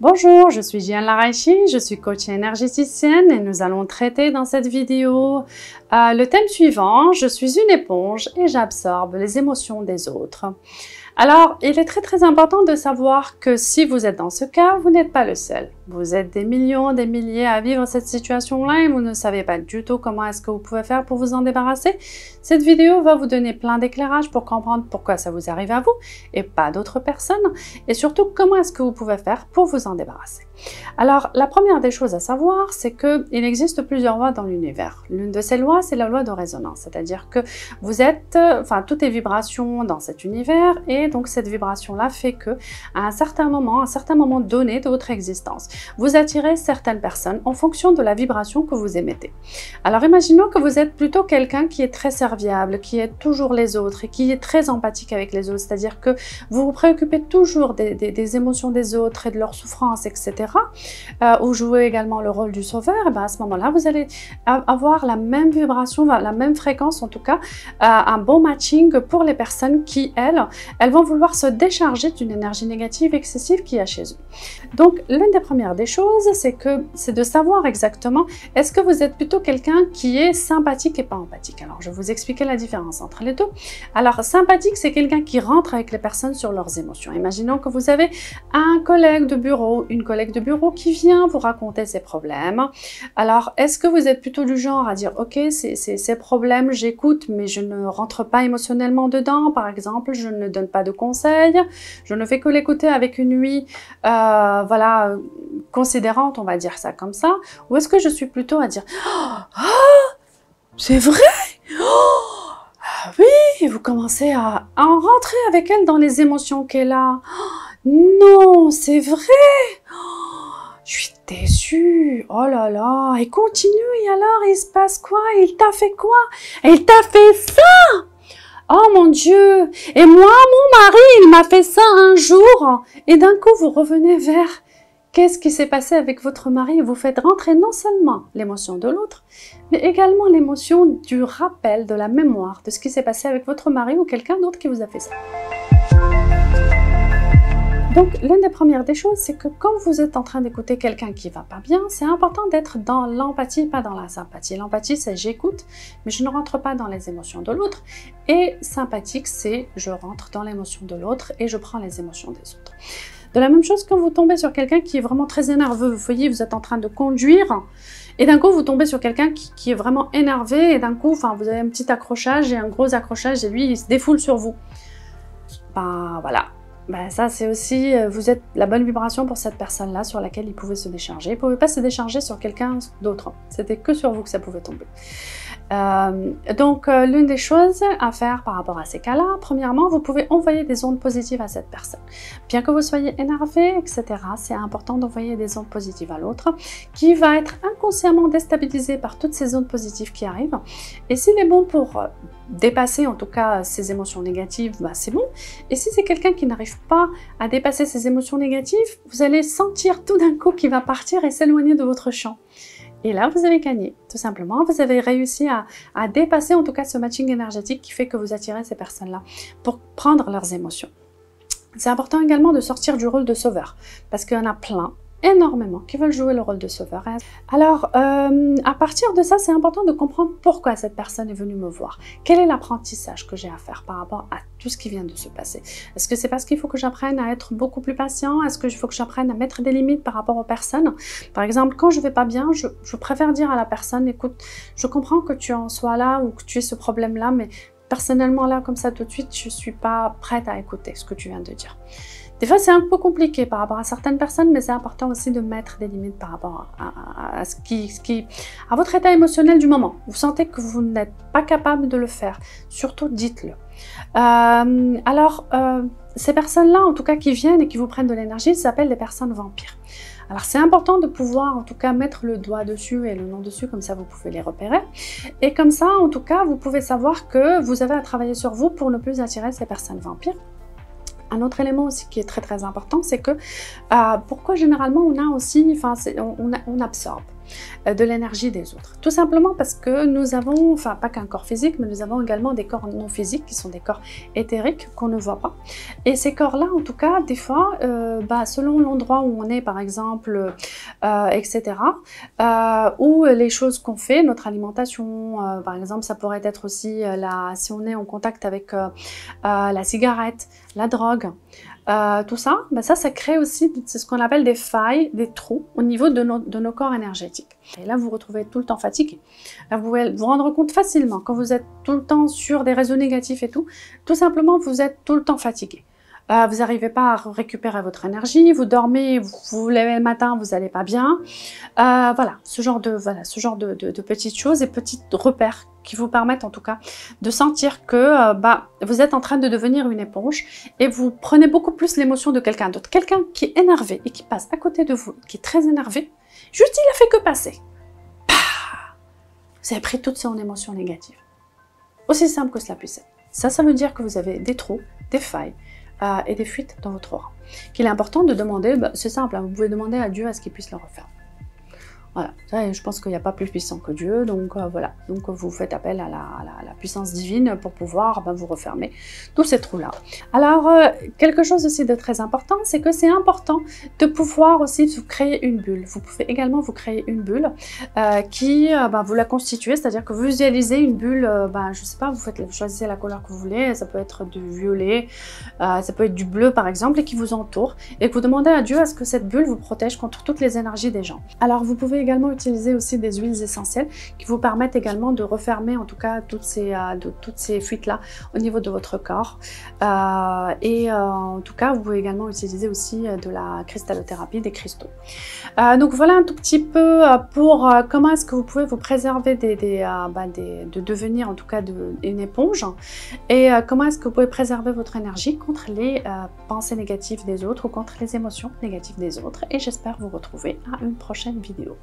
Bonjour, je suis Gianna Raichi, je suis coach énergéticienne et nous allons traiter dans cette vidéo le thème suivant. Je suis une éponge et j'absorbe les émotions des autres. Alors, il est très important de savoir que si vous êtes dans ce cas, vous n'êtes pas le seul. Vous êtes des millions, des milliers à vivre cette situation-là et vous ne savez pas du tout comment est-ce que vous pouvez faire pour vous en débarrasser. Cette vidéo va vous donner plein d'éclairage pour comprendre pourquoi ça vous arrive à vous et pas d'autres personnes et surtout comment est-ce que vous pouvez faire pour vous en débarrasser. Alors, la première des choses à savoir, c'est qu'il existe plusieurs lois dans l'univers. L'une de ces lois, c'est la loi de résonance, c'est-à-dire que vous êtes, tout est vibration dans cet univers et donc cette vibration-là fait que à un certain moment donné de votre existence, vous attirez certaines personnes en fonction de la vibration que vous émettez. Alors imaginons que vous êtes plutôt quelqu'un qui est très serviable, qui aide toujours les autres et qui est très empathique avec les autres, c'est-à-dire que vous vous préoccupez toujours des émotions des autres et de leurs souffrances, etc. Ou jouez également le rôle du sauveur, et bien à ce moment-là, vous allez avoir la même vibration, la même fréquence en tout cas, un bon matching pour les personnes qui, elles vont vouloir se décharger d'une énergie négative excessive qu'il y a chez eux. Donc, l'une des premières des choses, c'est de savoir exactement, est-ce que vous êtes plutôt quelqu'un qui est sympathique et pas empathique? Alors, je vais vous expliquer la différence entre les deux. Alors, sympathique, c'est quelqu'un qui rentre avec les personnes sur leurs émotions. Imaginons que vous avez un collègue de bureau, une collègue de bureau qui vient vous raconter ses problèmes. Alors, est-ce que vous êtes plutôt du genre à dire, ok, ces problèmes, j'écoute, mais je ne rentre pas émotionnellement dedans, par exemple, je ne donne pas de conseils, je ne fais que l'écouter avec une ouïe, considérante, on va dire ça comme ça, ou est-ce que je suis plutôt à dire, c'est vrai? Oui, et vous commencez à en rentrer avec elle dans les émotions qu'elle a. Non, c'est vrai. Je suis déçue. Oh là là. Et continue. Et alors, il se passe quoi? Il t'a fait quoi? Il t'a fait ça? Oh mon Dieu. Et moi, mon mari, il m'a fait ça un jour. Et d'un coup, vous revenez vers qu'est-ce qui s'est passé avec votre mari? Vous faites rentrer non seulement l'émotion de l'autre, mais également l'émotion du rappel, de la mémoire, de ce qui s'est passé avec votre mari ou quelqu'un d'autre qui vous a fait ça. Donc, l'une des premières des choses, c'est que quand vous êtes en train d'écouter quelqu'un qui va pas bien, c'est important d'être dans l'empathie, pas dans la sympathie. L'empathie, c'est j'écoute, mais je ne rentre pas dans les émotions de l'autre. Et sympathique, c'est je rentre dans l'émotion de l'autre et je prends les émotions des autres. De la même chose quand vous tombez sur quelqu'un qui est vraiment très énerveux, vous voyez, vous êtes en train de conduire et d'un coup vous tombez sur quelqu'un qui est vraiment énervé et d'un coup, vous avez un petit accrochage et un gros accrochage et lui il se défoule sur vous. Voilà. Ça c'est aussi, vous êtes la bonne vibration pour cette personne-là sur laquelle il pouvait se décharger. Il ne pouvait pas se décharger sur quelqu'un d'autre. C'était que sur vous que ça pouvait tomber. Donc, l'une des choses à faire par rapport à ces cas-là, premièrement, vous pouvez envoyer des ondes positives à cette personne. Bien que vous soyez énervé, etc., c'est important d'envoyer des ondes positives à l'autre qui va être inconsciemment déstabilisé par toutes ces ondes positives qui arrivent. Et s'il est bon pour dépasser en tout cas ces émotions négatives, c'est bon. Et si c'est quelqu'un qui n'arrive pas à dépasser ces émotions négatives, vous allez sentir tout d'un coup qu'il va partir et s'éloigner de votre champ. Et là, vous avez gagné, tout simplement. Vous avez réussi à dépasser en tout cas ce matching énergétique qui fait que vous attirez ces personnes-là pour prendre leurs émotions. C'est important également de sortir du rôle de sauveur, parce qu'il y en a plein, énormément, qui veulent jouer le rôle de sauveur. Alors, à partir de ça, c'est important de comprendre pourquoi cette personne est venue me voir. Quel est l'apprentissage que j'ai à faire par rapport à tout ce qui vient de se passer? Est-ce que c'est parce qu'il faut que j'apprenne à être beaucoup plus patient? Est-ce qu'il faut que j'apprenne à mettre des limites par rapport aux personnes? Par exemple, quand je vais pas bien, je préfère dire à la personne, écoute, je comprends que tu en sois là ou que tu aies ce problème-là, mais personnellement là, comme ça tout de suite, je suis pas prête à écouter ce que tu viens de dire. Des fois, c'est un peu compliqué par rapport à certaines personnes, mais c'est important aussi de mettre des limites par rapport à à votre état émotionnel du moment. Vous sentez que vous n'êtes pas capable de le faire, surtout dites-le. Ces personnes-là, en tout cas, qui viennent et qui vous prennent de l'énergie, ça s'appelle des personnes vampires. Alors, c'est important de pouvoir, en tout cas, mettre le doigt dessus et le nom dessus, comme ça, vous pouvez les repérer. Et comme ça, en tout cas, vous pouvez savoir que vous avez à travailler sur vous pour ne plus attirer ces personnes vampires. Un autre élément aussi qui est très important, c'est que pourquoi généralement on a aussi, on absorbe. de l'énergie des autres. Tout simplement parce que nous avons, enfin pas qu'un corps physique, mais nous avons également des corps non physiques qui sont des corps éthériques qu'on ne voit pas. Et ces corps-là, en tout cas, des fois, selon l'endroit où on est, par exemple, etc., ou les choses qu'on fait, notre alimentation, par exemple, ça pourrait être aussi si on est en contact avec la cigarette, la drogue, tout ça, ça crée aussi, c'est ce qu'on appelle des failles, des trous au niveau de nos corps énergétiques. Et là, vous vous retrouvez tout le temps fatigué. Là, vous pouvez vous rendre compte facilement, quand vous êtes tout le temps sur des réseaux négatifs et tout simplement, vous êtes tout le temps fatigué. Vous n'arrivez pas à récupérer votre énergie, vous dormez, vous vous levez le matin, vous n'allez pas bien. Voilà, ce genre de petites choses et petits repères qui vous permettent en tout cas de sentir que vous êtes en train de devenir une éponge et vous prenez beaucoup plus l'émotion de quelqu'un d'autre. Quelqu'un qui est énervé et qui passe à côté de vous, qui est très énervé, juste il a fait que passer. Vous avez pris toute son émotion négative. Aussi simple que cela puisse être. Ça veut dire que vous avez des trous, des failles, et des fuites dans votre aura. Qu'il est important de demander, c'est simple, vous pouvez demander à Dieu à ce qu'il puisse le refaire. Voilà, ça, je pense qu'il n'y a pas plus puissant que Dieu, donc voilà. Donc vous faites appel à la puissance divine pour pouvoir vous refermer tous ces trous-là. Alors, quelque chose aussi de très important, c'est que c'est important de pouvoir aussi vous créer une bulle. Vous pouvez également vous créer une bulle qui, vous la constituez, c'est-à-dire que vous visualisez une bulle, je sais pas, vous choisissez la couleur que vous voulez, ça peut être du violet, ça peut être du bleu par exemple, et qui vous entoure, et que vous demandez à Dieu à ce que cette bulle vous protège contre toutes les énergies des gens. Alors, vous pouvez également utiliser aussi des huiles essentielles qui vous permettent également de refermer en tout cas toutes ces fuites là au niveau de votre corps, en tout cas vous pouvez également utiliser aussi de la cristallothérapie, des cristaux. Donc voilà un tout petit peu pour comment est-ce que vous pouvez vous préserver de devenir en tout cas une éponge, et comment est-ce que vous pouvez préserver votre énergie contre les pensées négatives des autres ou contre les émotions négatives des autres. Et j'espère vous retrouver à une prochaine vidéo.